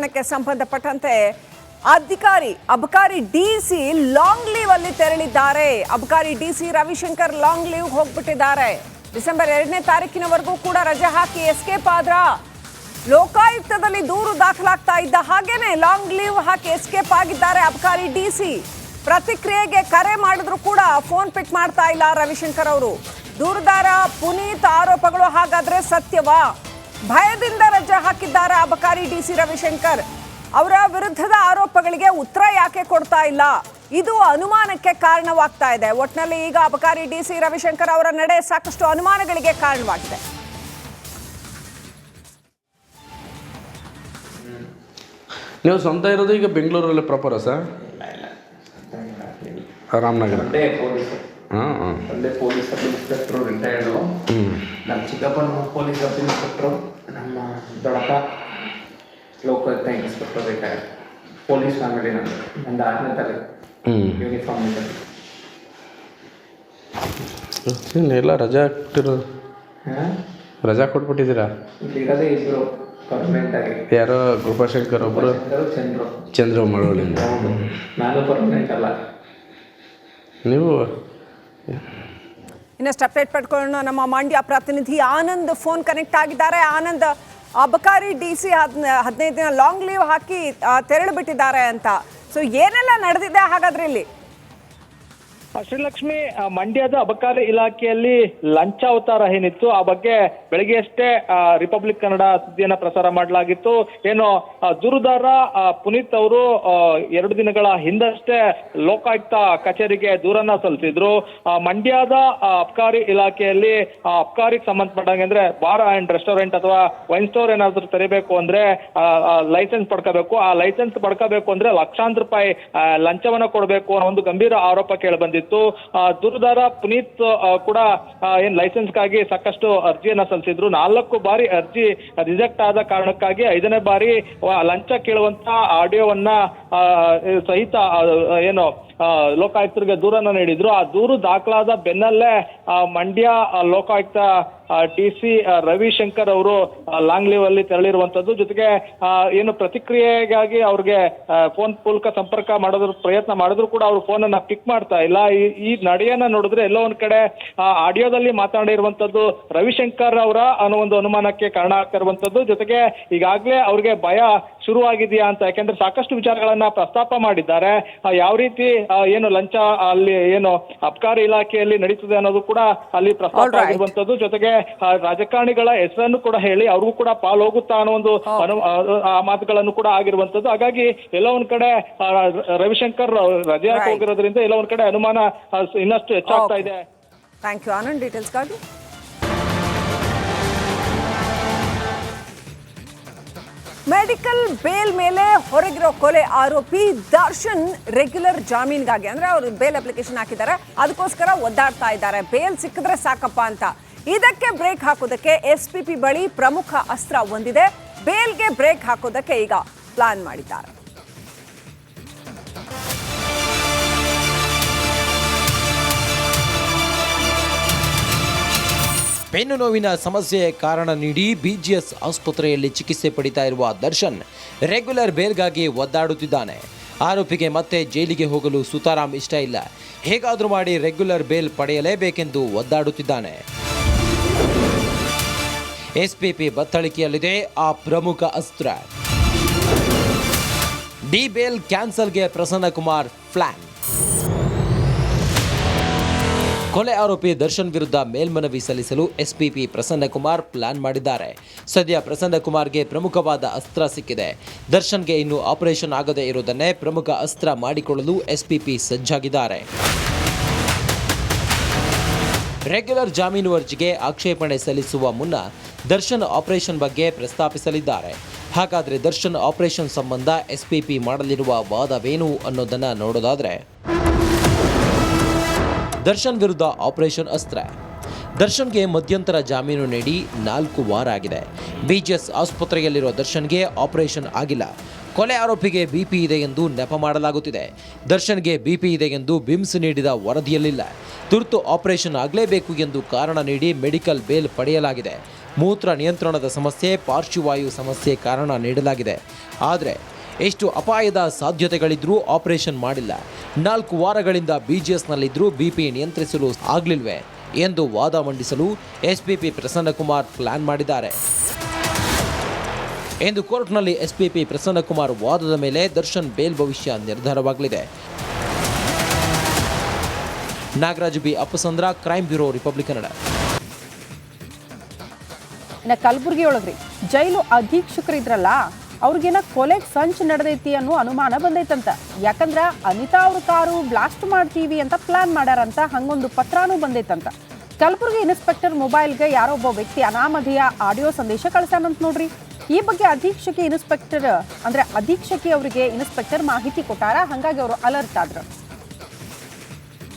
ಪ್ರಕರಣಕ್ಕೆ ಸಂಬಂಧಪಟ್ಟಂತೆ ಅಬಕಾರಿ ಡಿಸಿ ಲಾಂಗ್ ಲೀವ್ ಅಲ್ಲಿ ತೆರಳಿದ್ದಾರೆ. ಅಬಕಾರಿ ಡಿಸಿ ರವಿಶಂಕರ್ ಲಾಂಗ್ ಲೀವ್ ಹೋಗ್ಬಿಟ್ಟಿದ್ದಾರೆ. ಡಿಸೆಂಬರ್ 2ನೇ ತಾರೀಕಿನವರೆಗೂ ಕೂಡ ರಜೆ ಹಾಕಿ ಎಸ್ಕೇಪ್ ಆದ್ರ. ಲೋಕಾಯುಕ್ತದಲ್ಲಿ ದೂರು ದಾಖಲಾಗ್ತಾ ಇದ್ದ ಹಾಗೇನೆ ಲಾಂಗ್ ಲೀವ್ ಹಾಕಿ ಎಸ್ಕೇಪ್ ಆಗಿದ್ದಾರೆ ಅಬಕಾರಿ ಡಿಸಿ. ಪ್ರತಿಕ್ರಿಯೆಗೆ ಕರೆ ಮಾಡಿದ್ರು ಕೂಡ ಫೋನ್ ಪಿಕ್ ಮಾಡ್ತಾ ಇಲ್ಲ ರವಿಶಂಕರ್ ಅವರು. ದೂರುದಾರ ಪುನೀತ್ ಆರೋಪಗಳು ಹಾಗಾದ್ರೆ ಸತ್ಯವಾ? ಭಯದಿಂದ ರಜೆ ಹಾಕಿದ್ದಾರೆ ಅಬಕಾರಿ ಡಿಸಿ ರವಿಶಂಕರ್. ಅವರ ವಿರುದ್ಧದ ಆರೋಪಗಳಿಗೆ ಉತ್ತರ ಯಾಕೆ ಕೊಡ್ತಾ ಇಲ್ಲ? ಇದು ಅನುಮಾನಕ್ಕೆ ಕಾರಣವಾಗ್ತಾ ಇದೆ. ಒಟ್ಟಿನಲ್ಲಿ ಈಗ ಅಬಕಾರಿ ಡಿಸಿ ರವಿಶಂಕರ್ ಅವರ ನಡೆ ಸಾಕಷ್ಟು ಅನುಮಾನಗಳಿಗೆ ಕಾರಣವಾಗಿದೆ. ನೀವು ಸ್ವಂತ ಇರೋದು ಈಗ ಬೆಂಗಳೂರಲ್ಲಿ ಪ್ರಾಪರ ಸರ್? ರಾಮನಗರ. ತಂದೆ ಪೊಲೀಸ್ ಸಬ್ ಇನ್ಸ್ಪೆಕ್ಟ್ರು ರಿಟೈರ್ಡು. ನಮ್ಮ ಚಿಕ್ಕಪ್ಪನ ಪೊಲೀಸ್ ಸಬ್ ಇನ್ಸ್ಪೆಕ್ಟ್ರು, ನಮ್ಮ ದೊಡ್ಡಪ್ಪ Lokayukta inspector retired. Police family ನಂದು 6ನೇ ತಾರೀಕು ಯೂನಿಫಾರ್ಮ್ ಎಲ್ಲ ರಜಾ ಕೊಟ್ಟಿರೋದು. ರಜಾ ಕೊಟ್ಬಿಟ್ಟಿದ್ದೀರಾ? ಇಲ್ಲಿ ಇರೋದೇ ಇಬ್ಬರು ಪರ್ಮನೆಂಟ್ ಆಗಿ. ಯಾರೋ ಕೃಪಾಶಂಕರ್ ಒಬ್ಬರು, ಚಂದ್ರು ಮಳವಳ್ಳಿಂದ. ನಾನು ಪರ್ಮನೆಂಟ್ ಅಲ್ಲ. ನೀವು ಇನ್ನಷ್ಟು ಅಪ್ಡೇಟ್ ಪಡ್ಕೊಳ್ಳೋಣ. ನಮ್ಮ ಮಂಡ್ಯ ಪ್ರತಿನಿಧಿ ಆನಂದ್ ಫೋನ್ ಕನೆಕ್ಟ್ ಆಗಿದ್ದಾರೆ. ಆನಂದ್, ಅಬಕಾರಿ ಡಿಸಿ 15 ದಿನ ಲಾಂಗ್ ಲೀವ್ ಹಾಕಿ ತೆರಳು ಬಿಟ್ಟಿದ್ದಾರೆ ಅಂತ. ಸೊ ಏನೆಲ್ಲ ನಡೆದಿದೆ ಹಾಗಾದ್ರೆ ಇಲ್ಲಿ? ಶ್ರೀಲಕ್ಷ್ಮಿ, ಮಂಡ್ಯದ ಅಬಕಾರಿ ಇಲಾಖೆಯಲ್ಲಿ ಲಂಚಾವತಾರ ಏನಿತ್ತು ಆ ಬಗ್ಗೆ ಬೆಳಗ್ಗೆಯಷ್ಟೇ ರಿಪಬ್ಲಿಕ್ ಕನ್ನಡ ಸುದ್ದಿಯನ್ನ ಪ್ರಸಾರ ಮಾಡಲಾಗಿತ್ತು. ಏನು ದೂರುದಾರ ಪುನೀತ್ ಅವರು 2 ದಿನಗಳ ಹಿಂದಷ್ಟೇ ಲೋಕಾಯುಕ್ತ ಕಚೇರಿಗೆ ದೂರನ್ನ ಸಲ್ಲಿಸಿದ್ರು. ಮಂಡ್ಯದ ಅಬಕಾರಿ ಇಲಾಖೆಯಲ್ಲಿ ಅಬಕಾರಿಗೆ ಸಂಬಂಧಪಟ್ಟಂಗೆ ಅಂದ್ರೆ ಬಾರ್ ಅಂಡ್ ರೆಸ್ಟೋರೆಂಟ್ ಅಥವಾ ವೈನ್ ಸ್ಟೋರ್ ಏನಾದ್ರು ತೆರಿಬೇಕು ಅಂದ್ರೆ ಲೈಸೆನ್ಸ್ ಪಡ್ಕೋಬೇಕು. ಆ ಲೈಸೆನ್ಸ್ ಪಡ್ಕೋಬೇಕು ಅಂದ್ರೆ ಲಕ್ಷಾಂತರ ರೂಪಾಯಿ ಲಂಚವನ್ನ ಕೊಡಬೇಕು ಅನ್ನೋ ಒಂದು ಗಂಭೀರ ಆರೋಪ ಕೇಳಿಬಂದಿತ್ತು. ದೂರುದಾರ ಪುನೀತ್ ಕೂಡ ಏನ್ ಲೈಸೆನ್ಸ್ಗಾಗಿ ಸಾಕಷ್ಟು ಅರ್ಜಿಯನ್ನ ಸಲ್ಲಿಸಿದ್ರು. 4 ಬಾರಿ ಅರ್ಜಿ ರಿಜೆಕ್ಟ್ ಆದ ಕಾರಣಕ್ಕಾಗಿ 5ನೇ ಬಾರಿ ಲಂಚ ಕೇಳುವಂತ ಆಡಿಯೋವನ್ನ ಸಹಿತ ಏನು ಲೋಕಾಯುಕ್ತರಿಗೆ ದೂರನ್ನ ನೀಡಿದ್ರು. ಆ ದೂರು ದಾಖಲಾದ ಬೆನ್ನಲ್ಲೇ ಮಂಡ್ಯ ಲೋಕಾಯುಕ್ತ ಡಿಸಿ ರವಿಶಂಕರ್ ಅವರು ಲಾಂಗ್ ಲೀವ್ ಅಲ್ಲಿ ತೆರಳಿರುವಂತದ್ದು. ಜೊತೆಗೆ ಏನು ಪ್ರತಿಕ್ರಿಯೆಗಾಗಿ ಅವ್ರಿಗೆ ಫೋನ್ ಮೂಲಕ ಸಂಪರ್ಕ ಮಾಡೋದ್ರ ಪ್ರಯತ್ನ ಮಾಡಿದ್ರು ಕೂಡ ಅವರು ಫೋನ್ ಅನ್ನ ಪಿಕ್ ಮಾಡ್ತಾ ಇಲ್ಲ. ಈ ನಡೆಯನ್ನ ನೋಡಿದ್ರೆ ಎಲ್ಲೋ ಒಂದ್ ಕಡೆ ಆಡಿಯೋದಲ್ಲಿ ಮಾತನಾಡಿರುವಂತದ್ದು ರವಿಶಂಕರ್ ಅವರ ಅನ್ನೋ ಒಂದು ಅನುಮಾನಕ್ಕೆ ಕಾರಣ ಆಗ್ತಿರುವಂತದ್ದು. ಜೊತೆಗೆ ಈಗಾಗಲೇ ಅವ್ರಿಗೆ ಭಯ ಶುರುವಾಗಿದೆಯಾ ಅಂತ, ಯಾಕೆಂದ್ರೆ ಸಾಕಷ್ಟು ವಿಚಾರಗಳನ್ನ ಪ್ರಸ್ತಾಪ ಮಾಡಿದ್ದಾರೆ. ಯಾವ ರೀತಿ ಏನು ಲಂಚ ಅಲ್ಲಿ ಏನು ಅಬಕಾರಿ ಇಲಾಖೆಯಲ್ಲಿ ನಡೀತದೆ ಅನ್ನೋದು ಕೂಡ ಅಲ್ಲಿ ಪ್ರಸ್ತಾಪ ಆಗಿರುವಂತದ್ದು. ಜೊತೆಗೆ ರಾಜಕಾರಣಿಗಳ ಹೆಸರನ್ನು ಕೂಡ ಹೇಳಿ ಅವ್ರಿಗೂ ಕೂಡ ಪಾಲ್ ಹೋಗುತ್ತಾ ಅನ್ನೋ ಒಂದು ಆ ಮಾತುಗಳನ್ನು ಕೂಡ ಆಗಿರುವಂತದ್ದು. ಹಾಗಾಗಿ ಎಲ್ಲ ಒಂದ್ ಕಡೆ ರವಿಶಂಕರ್ ರಜೆ ಹೋಗಿರೋದ್ರಿಂದ ಎಲ್ಲ ಒಂದ್ ಕಡೆ ಅನುಮಾನ ಇನ್ನಷ್ಟು ಹೆಚ್ಚಾಗ್ತಾ ಇದೆ. ಥ್ಯಾಂಕ್ ಯು ಆನಂದ್ ಡೀಟೇಲ್ಸ್ಗಾಗಿ. ಮೆಡಿಕಲ್ ಬೇಲ್ ಮೇಲೆ ಹೊರಗಿರೋ ಕೊಲೆ ಆರೋಪಿ ದರ್ಶನ್ ರೆಗ್ಯುಲರ್ ಜಾಮೀನ್ಗಾಗಿ ಅಂದ್ರೆ ಅವರು ಬೇಲ್ ಅಪ್ಲಿಕೇಶನ್ ಹಾಕಿದ್ದಾರೆ, ಅದಕ್ಕೋಸ್ಕರ ಒದ್ದಾಡ್ತಾ ಇದ್ದಾರೆ. ಬೇಲ್ ಸಿಕ್ಕಿದ್ರೆ ಸಾಕಪ್ಪ ಅಂತ. ಇದಕ್ಕೆ ಬ್ರೇಕ್ ಹಾಕೋದಕ್ಕೆ SPP ಬಳಿ ಪ್ರಮುಖ ಅಸ್ತ್ರ ಒಂದಿದೆ. ಬೇಲ್ಗೆ ಬ್ರೇಕ್ ಹಾಕೋದಕ್ಕೆ ಈಗ ಪ್ಲಾನ್ ಮಾಡಿದ್ದಾರೆ. ಬೆನ್ನು ನೋವಿನ ಸಮಸ್ಯೆಯ ಕಾರಣ ನೀಡಿ BGS ಆಸ್ಪತ್ರೆಯಲ್ಲಿ ಚಿಕಿತ್ಸೆ ಪಡಿತಾ ಇರುವ ದರ್ಶನ್ ರೆಗ್ಯುಲರ್ ಬೇಲ್ಗಾಗಿ ಒದ್ದಾಡುತ್ತಿದ್ದಾನೆ. ಆರೋಪಿಗೆ ಮತ್ತೆ ಜೈಲಿಗೆ ಹೋಗಲು ಸುತಾರಾಮ್ ಇಷ್ಟ ಇಲ್ಲ. ಹೇಗಾದರೂ ಮಾಡಿ ರೆಗ್ಯುಲರ್ ಬೇಲ್ ಪಡೆಯಲೇಬೇಕೆಂದು ಒದ್ದಾಡುತ್ತಿದ್ದಾನೆ. SPP ಬತ್ತಳಿಕೆಯಲ್ಲಿದೆ ಆ ಪ್ರಮುಖ ಅಸ್ತ್ರ. ಡಿ ಬೇಲ್ ಕ್ಯಾನ್ಸಲ್ಗೆ ಪ್ರಸನ್ನ ಕುಮಾರ್ ಪ್ಲಾನ್. ಕೊಲೆ ಆರೋಪಿ ದರ್ಶನ್ ವಿರುದ್ಧ ಮೇಲ್ಮನವಿ ಸಲ್ಲಿಸಲು SPP ಪ್ರಸನ್ನ ಕುಮಾರ್ ಪ್ಲಾನ್ ಮಾಡಿದ್ದಾರೆ. ಸದ್ಯ ಪ್ರಸನ್ನ ಕುಮಾರ್ಗೆ ಪ್ರಮುಖವಾದ ಅಸ್ತ್ರ ಸಿಕ್ಕಿದೆ. ದರ್ಶನ್ಗೆ ಇನ್ನು ಆಪರೇಷನ್ ಆಗದೇ ಇರುವುದನ್ನೇ ಪ್ರಮುಖ ಅಸ್ತ್ರ ಮಾಡಿಕೊಳ್ಳಲು SPP ಸಜ್ಜಾಗಿದ್ದಾರೆ. ರೆಗ್ಯುಲರ್ ಜಾಮೀನು ಅರ್ಜಿಗೆ ಆಕ್ಷೇಪಣೆ ಸಲ್ಲಿಸುವ ಮುನ್ನ ದರ್ಶನ್ ಆಪರೇಷನ್ ಬಗ್ಗೆ ಪ್ರಸ್ತಾಪಿಸಲಿದ್ದಾರೆ. ಹಾಗಾದರೆ ದರ್ಶನ್ ಆಪರೇಷನ್ ಸಂಬಂಧ SPP ಮಾಡಲಿರುವ ವಾದವೇನು ಅನ್ನೋದನ್ನ ನೋಡೋದಾದ್ರೆ, ದರ್ಶನ್ ವಿರುದ್ಧ ಆಪರೇಷನ್ ಅಸ್ತ್ರ. ದರ್ಶನ್ಗೆ ಮಧ್ಯಂತರ ಜಾಮೀನು ನೀಡಿ 4 ವಾರ ಆಗಿದೆ. BGS ಆಸ್ಪತ್ರೆಯಲ್ಲಿರುವ ದರ್ಶನ್ಗೆ ಆಪರೇಷನ್ ಆಗಿಲ್ಲ. ಕೊಲೆ ಆರೋಪಿಗೆ BP ಇದೆ ಎಂದು ನೆಪ ಮಾಡಲಾಗುತ್ತಿದೆ. ದರ್ಶನ್ಗೆ BP ಇದೆ ಎಂದು ಬಿಮ್ಸ್ ನೀಡಿದ ವರದಿಯಲ್ಲಿಲ್ಲ. ತುರ್ತು ಆಪರೇಷನ್ ಆಗಲೇಬೇಕು ಎಂದು ಕಾರಣ ನೀಡಿ ಮೆಡಿಕಲ್ ಬೇಲ್ ಪಡೆಯಲಾಗಿದೆ. ಮೂತ್ರ ನಿಯಂತ್ರಣದ ಸಮಸ್ಯೆ, ಪಾರ್ಶ್ವವಾಯು ಸಮಸ್ಯೆ ಕಾರಣ ನೀಡಲಾಗಿದೆ. ಆದರೆ ಎಷ್ಟು ಅಪಾಯದ ಸಾಧ್ಯತೆಗಳಿದ್ರೂ ಆಪರೇಷನ್ ಮಾಡಿಲ್ಲ. 4 ವಾರಗಳಿಂದ BGSನಲ್ಲಿದ್ದರೂ BP ನಿಯಂತ್ರಿಸಲು ಆಗಲಿಲ್ವೇ ಎಂದು ವಾದ ಮಂಡಿಸಲು SPP ಪ್ರಸನ್ನಕುಮಾರ್ ಪ್ಲಾನ್ ಮಾಡಿದ್ದಾರೆ. ಎಂದು ಕೋರ್ಟ್ನಲ್ಲಿ SPP ಪ್ರಸನ್ನಕುಮಾರ್ ವಾದದ ಮೇಲೆ ದರ್ಶನ್ ಬೇಲ್ ಭವಿಷ್ಯ ನಿರ್ಧಾರವಾಗಲಿದೆ. Nagaraj B. Appasandra, crime bureau, Republic Kannada. ಇನ್ನು ಕಲಬುರಗಿ ಒಳಗ್ರಿ ಜೈಲು ಅಧೀಕ್ಷಕರಿದ್ರಲ್ಲ ಅವ್ರಿಗೇನ ಕೊಲೆಗೆ ಸಂಚು ನಡೆದೈತಿ ಅನ್ನೋ ಅನುಮಾನ ಬಂದೈತಂತ. ಯಾಕಂದ್ರೆ ಅನಿತಾ ಅವ್ರ ಕಾರು ಬ್ಲಾಸ್ಟ್ ಮಾಡ್ತೀವಿ ಅಂತ ಪ್ಲಾನ್ ಮಾಡ್ಯಾರಂತ, ಹಂಗೊಂದು ಪತ್ರನೂ ಬಂದೈತಂತ. ಕಲಬುರಗಿ ಇನ್ಸ್ಪೆಕ್ಟರ್ ಮೊಬೈಲ್ಗೆ ಯಾರೋ ಒಬ್ಬ ವ್ಯಕ್ತಿ ಅನಾಮಧೇಯ ಆಡಿಯೋ ಸಂದೇಶ ಕಳಿಸ್ಯಾನಂತ ನೋಡ್ರಿ. ಈ ಬಗ್ಗೆ ಅಧೀಕ್ಷಕಿ ಅವರಿಗೆ ಇನ್ಸ್ಪೆಕ್ಟರ್ ಮಾಹಿತಿ ಕೊಟ್ಟಾರ. ಹಾಗಾಗಿ ಅವರು ಅಲರ್ಟ್ ಆದ್ರು.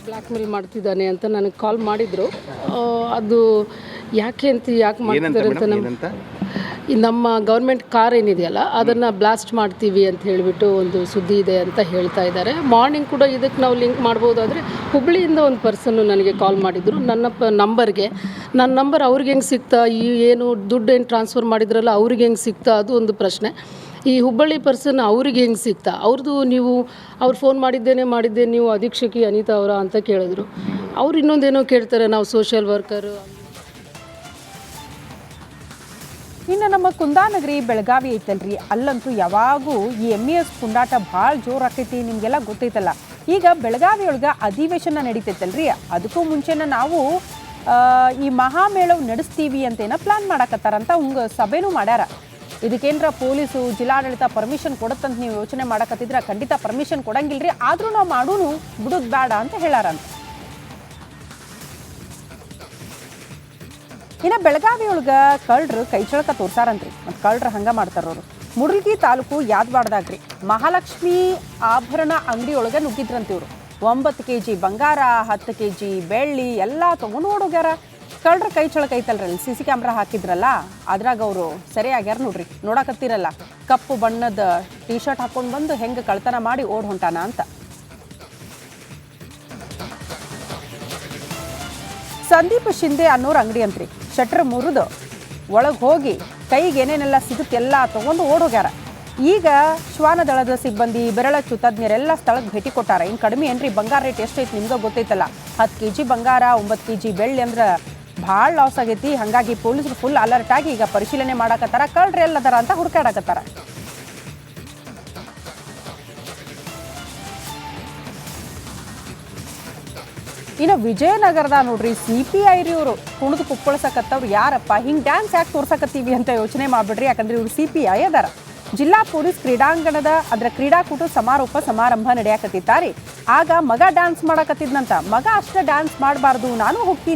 ಬ್ಲ್ಯಾಕ್ ಮೇಲ್ ಮಾಡ್ತಿದ್ದಾನೆ ಅಂತ ನನಗೆ ಕಾಲ್ ಮಾಡಿದರು. ಅದು ಯಾಕೆ ಮಾಡ್ತಿದ್ದಾರೆ ಅಂತ ನಮ್ಮ ಗೌರ್ಮೆಂಟ್ ಕಾರ್ ಏನಿದೆಯಲ್ಲ ಅದನ್ನು ಬ್ಲಾಸ್ಟ್ ಮಾಡ್ತೀವಿ ಅಂತ ಹೇಳಿಬಿಟ್ಟು ಒಂದು ಸುದ್ದಿ ಇದೆ ಅಂತ ಹೇಳ್ತಾ ಇದ್ದಾರೆ. ಮಾರ್ನಿಂಗ್ ಕೂಡ ಇದಕ್ಕೆ ನಾವು ಲಿಂಕ್ ಮಾಡ್ಬೋದಾದರೆ ಹುಬ್ಬಳ್ಳಿಯಿಂದ ಒಂದು ಪರ್ಸನ್ನು ನನಗೆ ಕಾಲ್ ಮಾಡಿದರು ನನ್ನ ನಂಬರ್ಗೆ. ನನ್ನ ನಂಬರ್ ಅವ್ರಿಗೆ ಹೆಂಗೆ ಸಿಗ್ತಾ, ಏನು ದುಡ್ಡು ಏನು ಟ್ರಾನ್ಸ್ಫರ್ ಮಾಡಿದ್ರಲ್ಲ ಅವ್ರಿಗೆ ಹೆಂಗೆ ಸಿಗ್ತಾ, ಅದು ಒಂದು ಪ್ರಶ್ನೆ. ಈ ಹುಬ್ಬಳ್ಳಿ ಪರ್ಸನ್ ಅವ್ರಿಗೆ ಹೆಂಗೆ ಸಿಗ್ತಾ, ಅವ್ರು ಫೋನ್ ಮಾಡಿದ್ದೇನೆ ನೀವು ಅಧೀಕ್ಷಕಿ ಅನಿತಾ ಅವರ ಅಂತ ಕೇಳಿದ್ರು. ಅವ್ರು ಇನ್ನೊಂದೇನೋ ಕೇಳ್ತಾರೆ, ನಾವು ಸೋಷಿಯಲ್ ವರ್ಕರು. ಇನ್ನು ನಮ್ಮ ಕುಂದಾನಗರಿ ಬೆಳಗಾವಿ ಐತಲ್ರಿ, ಅಲ್ಲಂತೂ ಯಾವಾಗೂ ಈ MES ಪುಂಡಾಟ ಭಾಳ ಜೋರು ಆಕೈತಿ. ನಿಮಗೆಲ್ಲ ಗೊತ್ತೈತಲ್ಲ. ಈಗ ಬೆಳಗಾವಿಯೊಳಗೆ ಅಧಿವೇಶನ ನಡೀತೈತಲ್ರಿ, ಅದಕ್ಕೂ ಮುಂಚೆನ ನಾವು ಈ ಮಹಾಮೇಳವು ನಡೆಸ್ತೀವಿ ಅಂತೇನ ಪ್ಲಾನ್ ಮಾಡಕತ್ತಾರಂತ. ಸಭೆನೂ ಮಾಡ್ಯಾರ. ಇದಕ್ಕೇನ್ರ ಪೊಲೀಸು ಜಿಲ್ಲಾಡಳಿತ ಪರ್ಮಿಷನ್ ಕೊಡುತ್ತಂತ ನೀವು ಯೋಚನೆ ಮಾಡಕತ್ತಿದ್ರೆ ಖಂಡಿತ ಪರ್ಮಿಷನ್ ಕೊಡಂಗಿಲ್ರಿ. ಆದರೂ ನಾವು ಮಾಡೋನು ಬಿಡೋದು ಬೇಡ ಅಂತ ಹೇಳಾರಂತ. ಇನ್ನು ಬೆಳಗಾವಿಯೊಳಗೆ ಕಳ್ಳರು ಕೈಚಳಕ ತೋರ್ಸಾರಂತ್ರಿ. ಮತ್ತು ಕಳ್ಳರು ಹಂಗೆ ಮಾಡ್ತಾರವ್ರು. ಮುಡಲ್ಗಿ ತಾಲೂಕು ಯಾದವಾಡದಾಗ್ರಿ ಮಹಾಲಕ್ಷ್ಮಿ ಆಭರಣ ಅಂಗಡಿಯೊಳಗೆ ನುಗ್ಗಿದ್ರಂತಿವ್ರು. 9 kg ಬಂಗಾರ, 10 kg ಬೆಳ್ಳಿ ಎಲ್ಲ ತೊಗೊಂಡು ಓಡೋಗ್ಯಾರ. ಕಳ್ಳರ ಕೈಚಳಕ ಐತಲ್ರಿ, CC ಕ್ಯಾಮ್ರಾ ಹಾಕಿದ್ರಲ್ಲ, ಅದ್ರಾಗ ಅವರು ಸರಿಯಾಗ್ಯಾರ ನೋಡ್ರಿ. ನೋಡಕತ್ತಿರಲ್ಲ, ಕಪ್ಪು ಬಣ್ಣದ ಟೀ ಶರ್ಟ್ ಹಾಕೊಂಡು ಬಂದು ಹೆಂಗೆ ಕಳ್ತನ ಮಾಡಿ ಓಡ್ ಹೊಂಟಾನ ಅಂತ. ಸಂದೀಪ್ ಶಿಂದೆ ಅನ್ನೋರು ಅಂಗಡಿ ಅಂತ್ರಿ. ಶಟ್ರ್ ಮುರಿದು ಒಳಗೆ ಹೋಗಿ ಕೈಗೆ ಏನೇನೆಲ್ಲ ಸಿಗುತ್ತೆ ಎಲ್ಲ ತೊಗೊಂಡು ಓಡೋಗ್ಯಾರ. ಈಗ ಶ್ವಾನದಳದ ಸಿಬ್ಬಂದಿ, ಬೆರಳಚ್ಚು ತಜ್ಞರೆಲ್ಲ ಸ್ಥಳಕ್ಕೆ ಭೇಟಿ ಕೊಟ್ಟಾರ. ಇನ್ನು ಕಡಿಮೆ ಏನ್ರಿ, ಬಂಗಾರ ರೇಟ್ ಎಷ್ಟೈತಿ ನಿಮ್ಗೆ ಗೊತ್ತೈತಲ್ಲ. 10 kg ಬಂಗಾರ, 9 kg ಬೆಳ್ಳಿ ಅಂದ್ರೆ ಭಾಳ ಲಾಸ್ ಆಗೈತಿ. ಹಾಗಾಗಿ ಪೊಲೀಸರು ಫುಲ್ ಅಲರ್ಟ್ ಆಗಿ ಈಗ ಪರಿಶೀಲನೆ ಮಾಡಕತ್ತಾರ. ಕಳ್ಳರು ಎಲ್ಲದಾರ ಅಂತ ಹುಡುಕಾಡಕತ್ತಾರ. ಇನ್ನು ವಿಜಯನಗರದ ನೋಡ್ರಿ CPI ಇವರು ಕುಣಿದು ಕುಪ್ಪಳಿಸಕತ್ತವ್ರು. ಯಾರಪ್ಪ ಹಿಂಗೆ ಡ್ಯಾನ್ಸ್ ಯಾಕೆ ತೋರ್ಸಕತ್ತೀವಿ ಅಂತ ಯೋಚನೆ ಮಾಡ್ಬಿಡ್ರಿ. ಯಾಕಂದ್ರೆ ಇವ್ರು CPI ಅದಾರ. ಜಿಲ್ಲಾ ಪೊಲೀಸ್ ಕ್ರೀಡಾಂಗಣದ ಕ್ರೀಡಾಕೂಟ ಸಮಾರಂಭ ನಡೆಯಕತ್ತಿದ್ದಾರೆ. ಆಗ ಮಗ ಡ್ಯಾನ್ಸ್ ಮಾಡಕತ್ತಿದ್ನಂತ. ಮಗ ಅಷ್ಟೇ ಡ್ಯಾನ್ಸ್ ಮಾಡಬಾರ್ದು, ನಾನು ಹೋಗ್ತೀನಿ